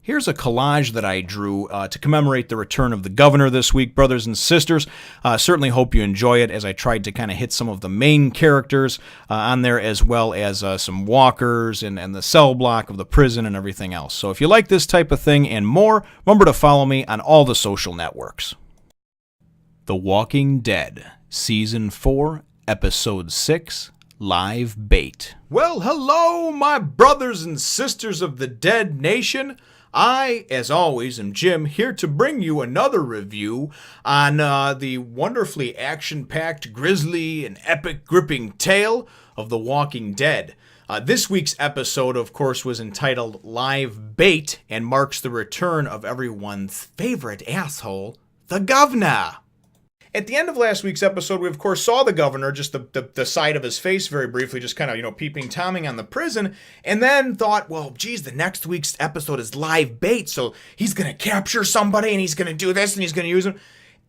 Here's a collage that I drew to commemorate the return of the governor this week, brothers and sisters. Certainly hope you enjoy it, as I tried to kind of hit some of the main characters on there, as well as some walkers and the cell block of the prison and everything else. So if you like this type of thing and more, remember to follow me on all the social networks. The Walking Dead, Season 4, Episode 6, Live Bait. Well, hello, my brothers and sisters of the Dead Nation. I, as always, am Jim, here to bring you another review on the wonderfully action-packed, grisly, and epic gripping tale of The Walking Dead. This week's episode, of course, was entitled Live Bait and marks the return of everyone's favorite asshole, the governor. At the end of last week's episode, we of course saw the governor, just the side of his face very briefly, just kind of, peeping Tomming on the prison, and then thought, well, geez, the next week's episode is Live Bait, so he's going to capture somebody, and he's going to do this, and he's going to use him.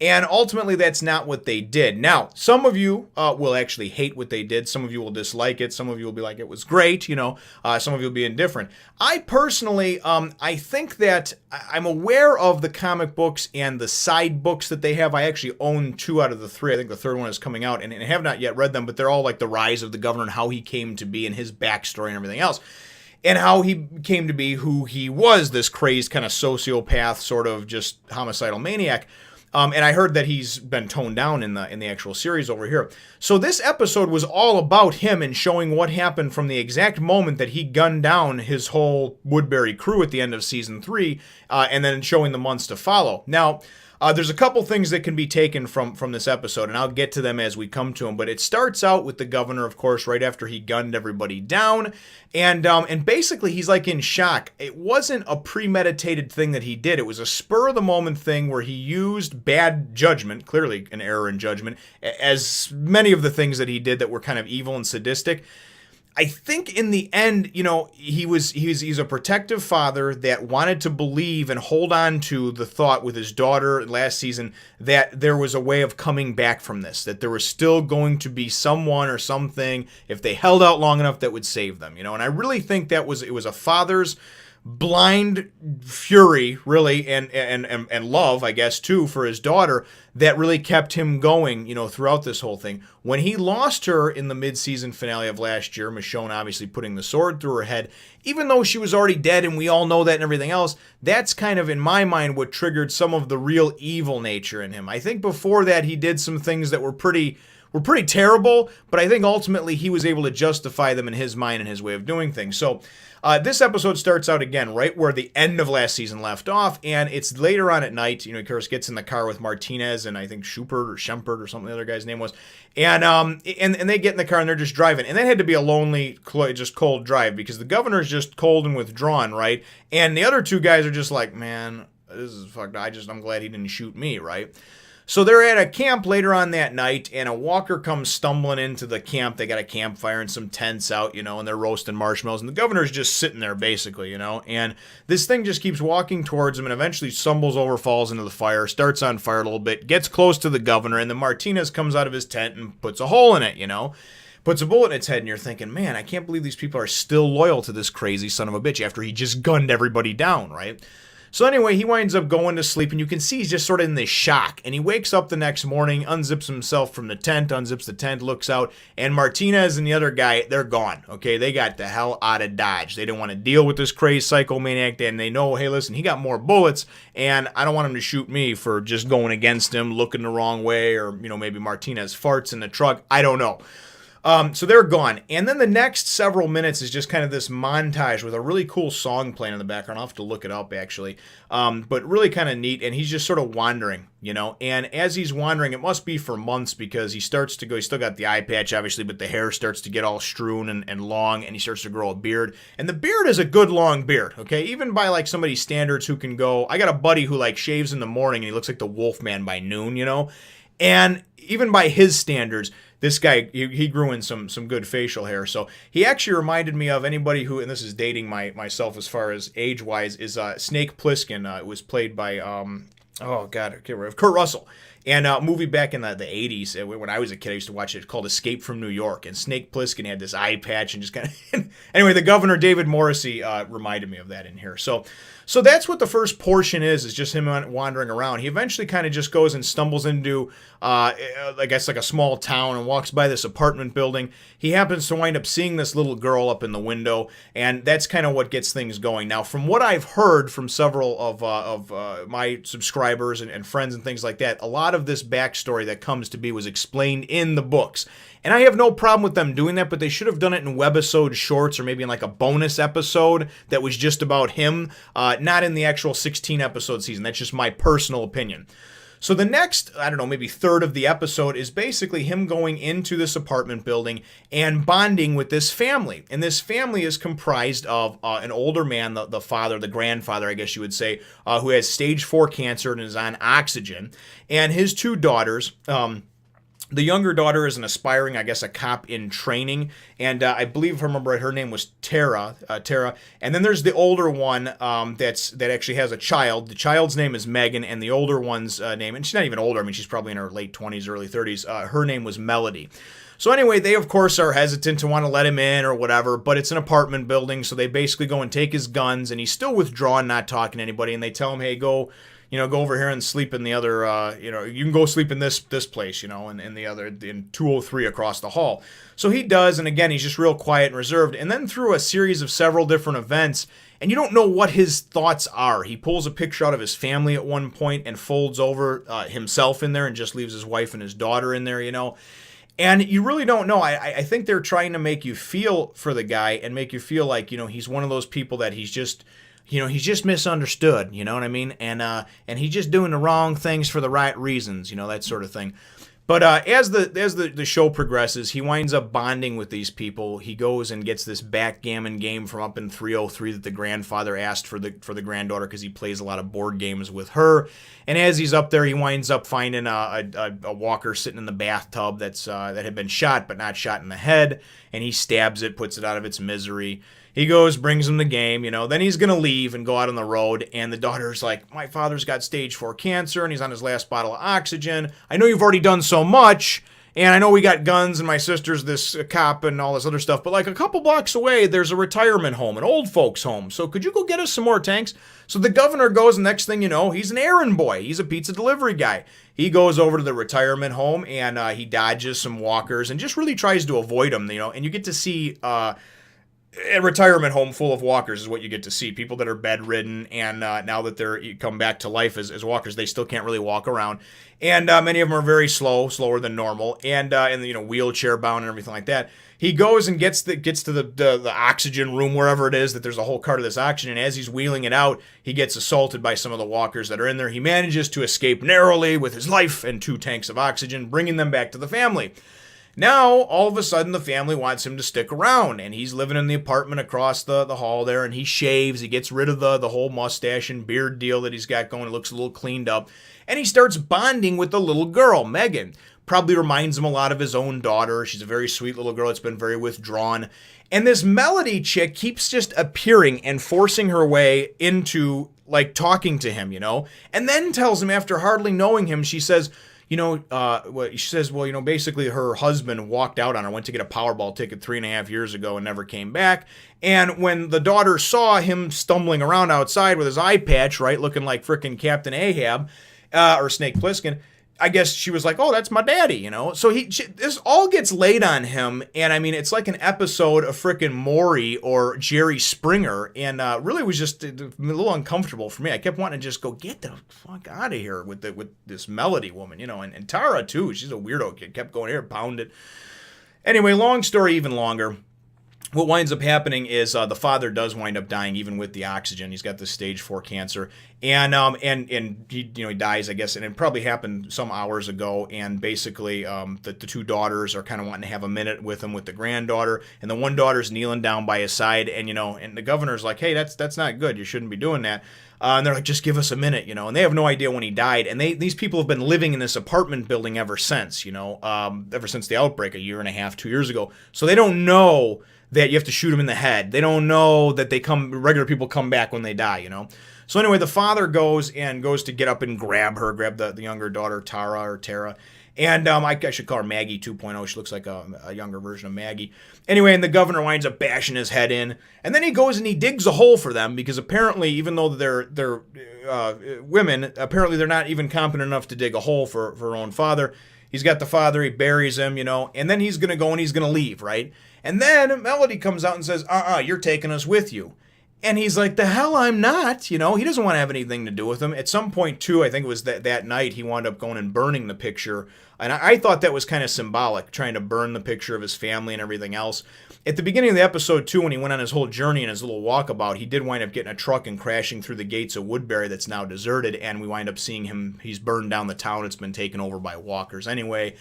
And ultimately, that's not what they did. Now, some of you will actually hate what they did. Some of you will dislike it. Some of you will be like, it was great. Some of you will be indifferent. I personally, I think that I'm aware of the comic books and the side books that they have. I actually own 2 out of the 3. I think the third one is coming out, and I have not yet read them, but they're all like the rise of the governor and how he came to be and his backstory and everything else. And how he came to be who he was, this crazed kind of sociopath, sort of just homicidal maniac. And I heard that he's been toned down in the actual series over here. So this episode was all about him and showing what happened from the exact moment that he gunned down his whole Woodbury crew at the end of season 3, and then showing the months to follow. Now, there's a couple things that can be taken from this episode, and I'll get to them as we come to them. But it starts out with the governor, of course, right after he gunned everybody down, and basically he's like in shock. It wasn't a premeditated thing that he did. It was a spur of the moment thing where he used bad judgment, clearly an error in judgment, as many of the things that he did that were kind of evil and sadistic. I think in the end, he's a protective father that wanted to believe and hold on to the thought with his daughter last season that there was a way of coming back from this, that there was still going to be someone or something, if they held out long enough, that would save them, And I really think it was a father's blind fury, really, and love, I guess, too, for his daughter that really kept him going, throughout this whole thing. When he lost her in the mid-season finale of last year, Michonne obviously putting the sword through her head, even though she was already dead and we all know that and everything else, that's kind of, in my mind, what triggered some of the real evil nature in him. I think before that he did some things that were pretty terrible, but I think ultimately he was able to justify them in his mind and his way of doing things. So this episode starts out again right where the end of last season left off, and it's later on at night. Of course, gets in the car with Martinez and I think Shempert or something the other guy's name was, and they get in the car and they're just driving, and that had to be a lonely, just cold drive because the governor's just cold and withdrawn, right? And the other 2 guys are just like, man, this is fucked. I'm glad he didn't shoot me, right? So they're at a camp later on that night, and a walker comes stumbling into the camp. They got a campfire and some tents out, and they're roasting marshmallows, and the governor's just sitting there, basically, and this thing just keeps walking towards him and eventually stumbles over, falls into the fire, starts on fire a little bit, gets close to the governor, and then Martinez comes out of his tent and puts a hole in it, puts a bullet in its head, and you're thinking, man, I can't believe these people are still loyal to this crazy son of a bitch after he just gunned everybody down, right? So anyway, he winds up going to sleep, and you can see he's just sort of in this shock. And he wakes up the next morning, unzips himself from the tent, unzips the tent, looks out, and Martinez and the other guy, they're gone, okay? They got the hell out of Dodge. They didn't want to deal with this crazed psychomaniac, and they know, hey, listen, he got more bullets, and I don't want him to shoot me for just going against him, looking the wrong way, or, maybe Martinez farts in the truck. I don't know. So they're gone. And then the next several minutes is just kind of this montage with a really cool song playing in the background. I'll have to look it up, actually. But really kind of neat. And he's just sort of wandering, And as he's wandering, it must be for months because he starts to go. He's still got the eye patch, obviously, but the hair starts to get all strewn and long, and he starts to grow a beard. And the beard is a good long beard, okay? Even by, somebody's standards who can go. I got a buddy who, shaves in the morning, and he looks like the Wolfman by noon, And even by his standards, this guy, he grew in some good facial hair. So he actually reminded me of anybody who, and this is dating myself as far as age-wise, is Snake Plissken. It was played by, Kurt Russell. And a movie back in the 80s, when I was a kid, I used to watch it called Escape from New York. And Snake Plissken had this eye patch and just kind of... Anyway, the governor, David Morrissey, reminded me of that in here. So that's what the first portion is just him wandering around. He eventually kind of just goes and stumbles into, I guess, like a small town and walks by this apartment building. He happens to wind up seeing this little girl up in the window, and that's kind of what gets things going. Now, from what I've heard from several of my subscribers and friends and things like that, a lot of this backstory that comes to be was explained in the books. And I have no problem with them doing that, but they should have done it in webisode shorts or maybe in like a bonus episode that was just about him, not in the actual 16 episode season. That's just my personal opinion. So the next, I don't know, maybe third of the episode is basically him going into this apartment building and bonding with this family. And this family is comprised of an older man, the father, the grandfather, I guess you would say, who has stage 4 cancer and is on oxygen, and his 2 daughters. The younger daughter is an aspiring, I guess, a cop in training, and I believe, if I remember right, her name was Tara. And then there's the older one that actually has a child. The child's name is Megan, and the older one's name, and she's not even older. I mean, she's probably in her late 20s, early 30s. Her name was Melody. So anyway, they, of course, are hesitant to want to let him in or whatever, but it's an apartment building, so they basically go and take his guns, and he's still withdrawn, not talking to anybody, and they tell him, hey, go over here and sleep in the other, you can go sleep in this place, in the other, in 203 across the hall. So he does, and again, he's just real quiet and reserved. And then through a series of several different events, and you don't know what his thoughts are. He pulls a picture out of his family at one point and folds over himself in there and just leaves his wife and his daughter in there, And you really don't know. I think they're trying to make you feel for the guy and make you feel like, he's one of those people that he's just... he's just misunderstood, you know what I mean? And he's just doing the wrong things for the right reasons, that sort of thing. But as the show progresses, he winds up bonding with these people. He goes and gets this backgammon game from up in 303 that the grandfather asked for the granddaughter because he plays a lot of board games with her. And as he's up there, he winds up finding a walker sitting in the bathtub that had been shot but not shot in the head, and he stabs it, puts it out of its misery. He goes, brings him the game, then he's going to leave and go out on the road, and the daughter's like, my father's got stage 4 cancer, and he's on his last bottle of oxygen. I know you've already done so much, and I know we got guns, and my sister's this cop and all this other stuff, but like a couple blocks away, there's a retirement home, an old folks home, so could you go get us some more tanks? So the governor goes, and next thing you know, he's an errand boy. He's a pizza delivery guy. He goes over to the retirement home, and he dodges some walkers and just really tries to avoid them, and you get to see... a retirement home full of walkers is what you get to see. People that are bedridden, and now that they're come back to life as walkers, they still can't really walk around. And many of them are very slower than normal, and wheelchair bound and everything like that. He goes and gets to the oxygen room, wherever it is, that there's a whole cart of this oxygen, and as he's wheeling it out, he gets assaulted by some of the walkers that are in there. He manages to escape narrowly with his life and 2 tanks of oxygen, bringing them back to the family. Now, all of a sudden, the family wants him to stick around, and he's living in the apartment across the hall there, and he shaves, he gets rid of the whole mustache and beard deal that he's got going. It looks a little cleaned up, and he starts bonding with the little girl, Megan. Probably reminds him a lot of his own daughter. She's a very sweet little girl that's been very withdrawn. And this Melody chick keeps just appearing and forcing her way into, like, talking to him, and then tells him, after hardly knowing him, she says... basically her husband walked out on her, went to get a Powerball ticket 3.5 years ago and never came back. And when the daughter saw him stumbling around outside with his eye patch, right, looking like frickin' Captain Ahab, or Snake Plissken, I guess she was like, oh, that's my daddy, So this all gets laid on him, and I mean, it's like an episode of frickin' Maury or Jerry Springer, and really was just a little uncomfortable for me. I kept wanting to just go, get the fuck out of here with this Melody woman, and Tara, too. She's a weirdo kid. Kept going here, pound it. Anyway, long story even longer. What winds up happening is the father does wind up dying, even with the oxygen. He's got the stage 4 cancer, and he he dies, I guess, and it probably happened some hours ago. And basically, the 2 daughters are kind of wanting to have a minute with him, with the granddaughter, and the one daughter's kneeling down by his side, and and the governor's like, hey, that's not good. You shouldn't be doing that. And they're like, just give us a minute, and they have no idea when he died. And these people have been living in this apartment building ever since, ever since the outbreak, 1.5 years, 2 years ago. So they don't know that you have to shoot them in the head. They don't know that regular people come back when they die, So anyway, the father goes to get up and grab the younger daughter, Tara. And I should call her Maggie 2.0. She looks like a younger version of Maggie. Anyway, and the governor winds up bashing his head in. And then he goes and he digs a hole for them because apparently, even though they're women, apparently they're not even competent enough to dig a hole for her own father. He's got the father, he buries him, and then he's going to go and he's going to leave, right? And then Melody comes out and says, you're taking us with you. And he's like, the hell I'm not, He doesn't want to have anything to do with him. At some point, too, I think it was that night, he wound up going and burning the picture. And I thought that was kind of symbolic, trying to burn the picture of his family and everything else. At the beginning of the episode, too, when he went on his whole journey and his little walkabout, he did wind up getting a truck and crashing through the gates of Woodbury that's now deserted. And we wind up seeing him, he's burned down the town. It's been taken over by walkers anyway.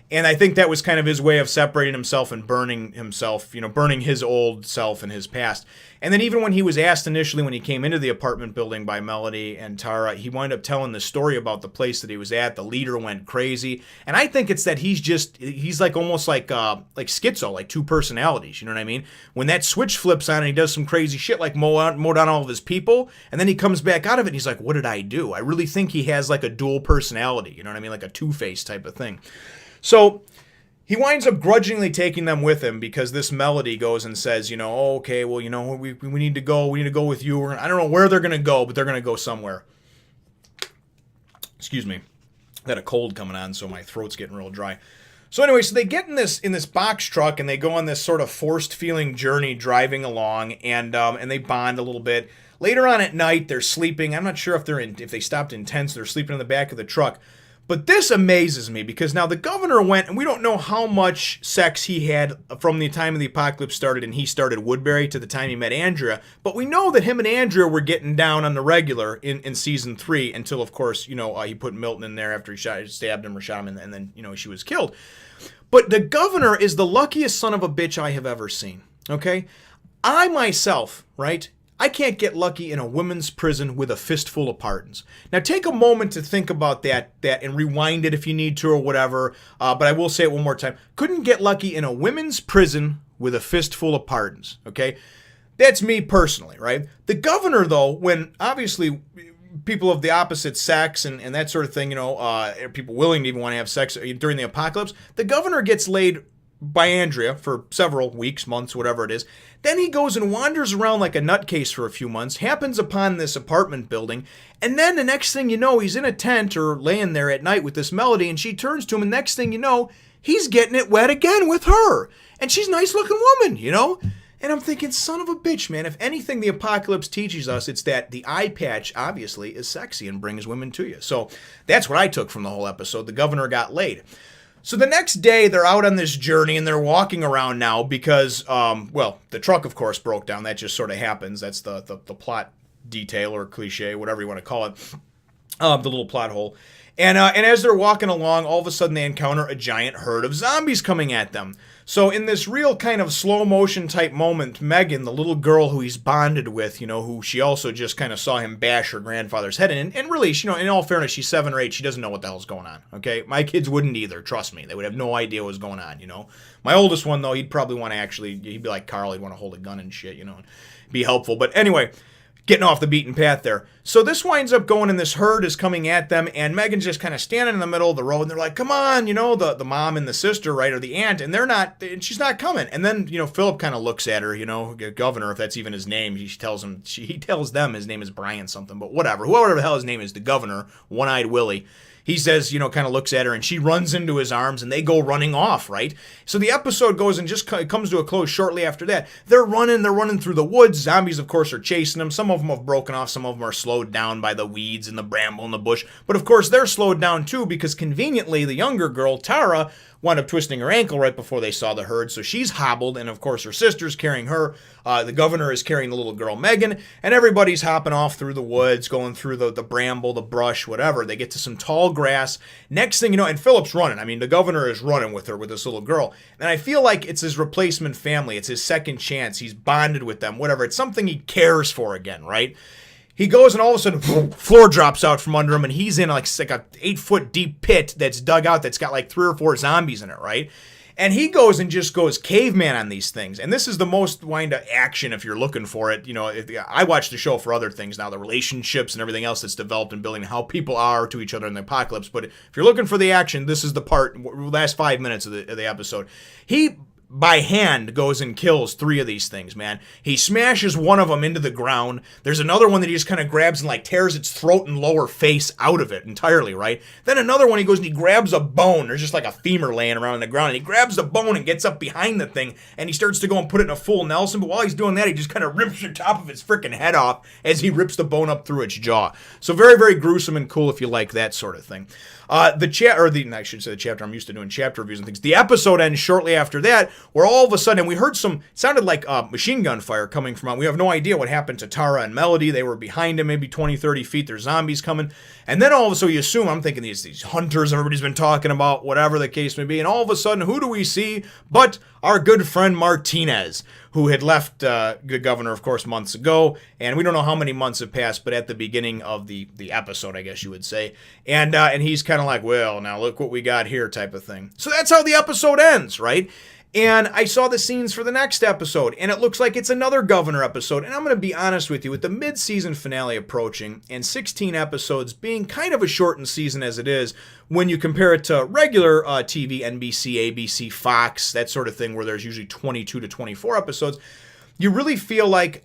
And I think that was kind of his way of separating himself and burning himself, burning his old self and his past. And then even when he was asked initially when he came into the apartment building by Melody and Tara, he wound up telling the story about the place that he was at. The leader went crazy. And I think it's that he's like almost like schizo, like two personalities. You know what I mean? When that switch flips on and he does some crazy shit like mow down all of his people, and then he comes back out of it and he's like, what did I do? I really think he has like a dual personality. You know what I mean? Like a Two-Face type of thing. So he winds up grudgingly taking them with him because this Melody goes and says, okay, well, we need to go. We need to go with you. I don't know where they're going to go, but they're going to go somewhere. Excuse me. I had a cold coming on, so my throat's getting real dry. So anyway, so they get in this box truck and they go on this sort of forced feeling journey driving along and they bond a little bit. Later on at night, they're sleeping. I'm not sure if they stopped in tents. They're sleeping in the back of the truck. But this amazes me because now the governor went, and we don't know how much sex he had from the time of the apocalypse started and he started Woodbury to the time he met Andrea. But we know that him and Andrea were getting down on the regular in season 3 until, of course, he put Milton in there after he stabbed him or shot him, and then, she was killed. But the governor is the luckiest son of a bitch I have ever seen, okay? I myself, right? I can't get lucky in a women's prison with a fistful of pardons. Now, take a moment to think about that and rewind it if you need to or whatever, but I will say it one more time. Couldn't get lucky in a women's prison with a fistful of pardons, okay? That's me personally, right? The governor, though, when obviously people of the opposite sex and that sort of thing, people willing to even want to have sex during the apocalypse, the governor gets laid by Andrea for several weeks, months, whatever it is. Then he goes and wanders around like a nutcase for a few months, happens upon this apartment building, and then the next thing you know, he's in a tent or laying there at night with this Melody, and she turns to him, and next thing you know, he's getting it wet again with her. And she's a nice-looking woman, And I'm thinking, son of a bitch, man, if anything the apocalypse teaches us, it's that the eye patch, obviously, is sexy and brings women to you. So that's what I took from the whole episode. The governor got laid. So the next day, they're out on this journey, and they're walking around now because, the truck, of course, broke down. That just sort of happens. That's the plot detail or cliche, whatever you want to call it, the little plot hole. And as they're walking along, all of a sudden they encounter a giant herd of zombies coming at them. So in this real kind of slow motion type moment, Megan, the little girl who he's bonded with, who she also just kind of saw him bash her grandfather's head in. And really, in all fairness, she's 7 or 8. She doesn't know what the hell's going on, okay? My kids wouldn't either, trust me. They would have no idea what was going on, My oldest one, though, he'd probably want to he'd be like Carl, he'd want to hold a gun and shit, and be helpful. But anyway, getting off the beaten path there. So this winds up going, and this herd is coming at them, and Megan's just kind of standing in the middle of the road, and they're like, come on, the mom and the sister, right, or the aunt, and she's not coming. And then, Philip kind of looks at her, governor, if that's even his name, he tells them his name is Brian something, but whatever, whoever the hell his name is, the governor, One-Eyed Willie, he says, kind of looks at her, and she runs into his arms, and they go running off, right? So the episode goes and just comes to a close shortly after that. They're running through the woods. Zombies, of course, are chasing them. Some of them have broken off. Some of them are slowed down by the weeds and the bramble and the bush. But, of course, they're slowed down, too, because conveniently the younger girl, Tara, wound up twisting her ankle right before they saw the herd, so she's hobbled, and of course her sister's carrying her. The governor is carrying the little girl, Megan, and everybody's hopping off through the woods, going through the bramble, the brush, whatever. They get to some tall grass. Next thing you know, and Philip's running. I mean, the governor is running with her, with this little girl. And I feel like it's his replacement family. It's his second chance. He's bonded with them, whatever. It's something he cares for again, right? He goes and all of a sudden, floor drops out from under him, and he's in like a 8-foot deep pit that's dug out that's got like 3 or 4 zombies in it, right? And he goes and just goes caveman on these things. And this is the most wind-up action if you're looking for it. You know, I watch the show for other things now, the relationships and everything else that's developed in building how people are to each other in the apocalypse. But if you're looking for the action, this is the part, last 5 minutes of the episode. He, by hand, goes and kills 3 of these things, man. He smashes one of them into the ground. There's another one that he just kind of grabs and like tears its throat and lower face out of it entirely, right? Then another one, he goes and he grabs a bone. There's just like a femur laying around on the ground, and he grabs the bone and gets up behind the thing, and he starts to go and put it in a full Nelson, but while he's doing that, he just kind of rips the top of its freaking head off as he rips the bone up through its jaw. So very, very gruesome and cool if you like that sort of thing. I should say the chapter, I'm used to doing chapter reviews and things. The episode ends shortly after that, where all of a sudden, we heard it sounded like machine gun fire coming from, we have no idea what happened to Tara and Melody. They were behind him, maybe 20, 30 feet, there's zombies coming. And then all of a sudden, you assume, I'm thinking these hunters everybody's been talking about, whatever the case may be, and all of a sudden, who do we see but our good friend Martinez, who had left the governor, of course, months ago, and we don't know how many months have passed, but at the beginning of the episode, I guess you would say, and he's kind of like, well, now look what we got here type of thing. So that's how the episode ends, right? And I saw the scenes for the next episode, and it looks like it's another governor episode. And I'm going to be honest with you, with the mid-season finale approaching and 16 episodes being kind of a shortened season as it is, when you compare it to regular TV, NBC, ABC, Fox, that sort of thing, where there's usually 22 to 24 episodes, I really feel like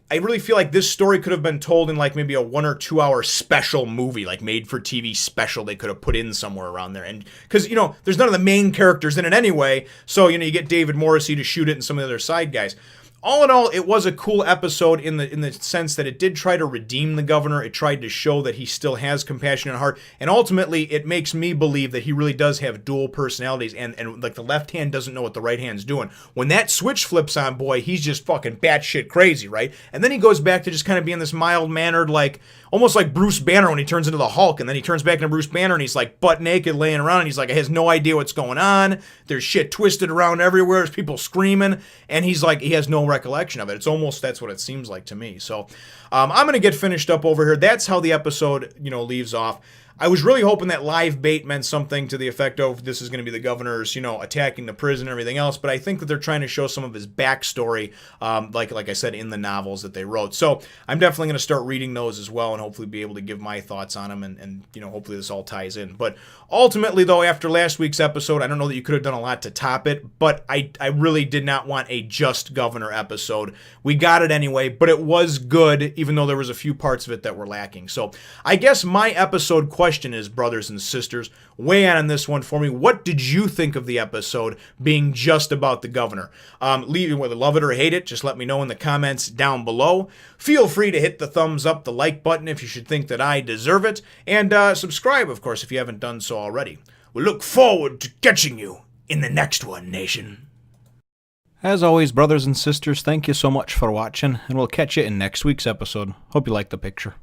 this story could have been told in like maybe a 1 or 2 hour special movie, like made for TV special they could have put in somewhere around there. And because, there's none of the main characters in it anyway. So, you get David Morrissey to shoot it and some of the other side guys. All in all, it was a cool episode in the sense that it did try to redeem the governor. It tried to show that he still has compassion and heart. And ultimately, it makes me believe that he really does have dual personalities. And like the left hand doesn't know what the right hand's doing. When that switch flips on, boy, he's just fucking batshit crazy, right? And then he goes back to just kind of being this mild-mannered, like, almost like Bruce Banner when he turns into the Hulk. And then he turns back into Bruce Banner and he's like butt naked laying around. And he's like, he has no idea what's going on. There's shit twisted around everywhere. There's people screaming. And he's like, he has no recollection of it. It's almost, that's what it seems like to me. So I'm going to get finished up over here. That's how the episode, leaves off. I was really hoping that live bait meant something to the effect of this is going to be the governor's, attacking the prison and everything else. But I think that they're trying to show some of his backstory, like I said, in the novels that they wrote. So I'm definitely going to start reading those as well and hopefully be able to give my thoughts on them. And hopefully this all ties in. But ultimately, though, after last week's episode, I don't know that you could have done a lot to top it. But I really did not want a just governor episode. We got it anyway, but it was good, even though there was a few parts of it that were lacking. So I guess my episode question is, brothers and sisters, weigh in on this one for me. What did you think of the episode being just about the governor? Leave whether love it or hate it, just let me know in the comments down below. Feel free to hit the thumbs up, the like button if you should think that I deserve it, and subscribe, of course, if you haven't done so already. We look forward to catching you in the next one, nation. As always, brothers and sisters, thank you so much for watching, and we'll catch you in next week's episode. Hope you like the picture.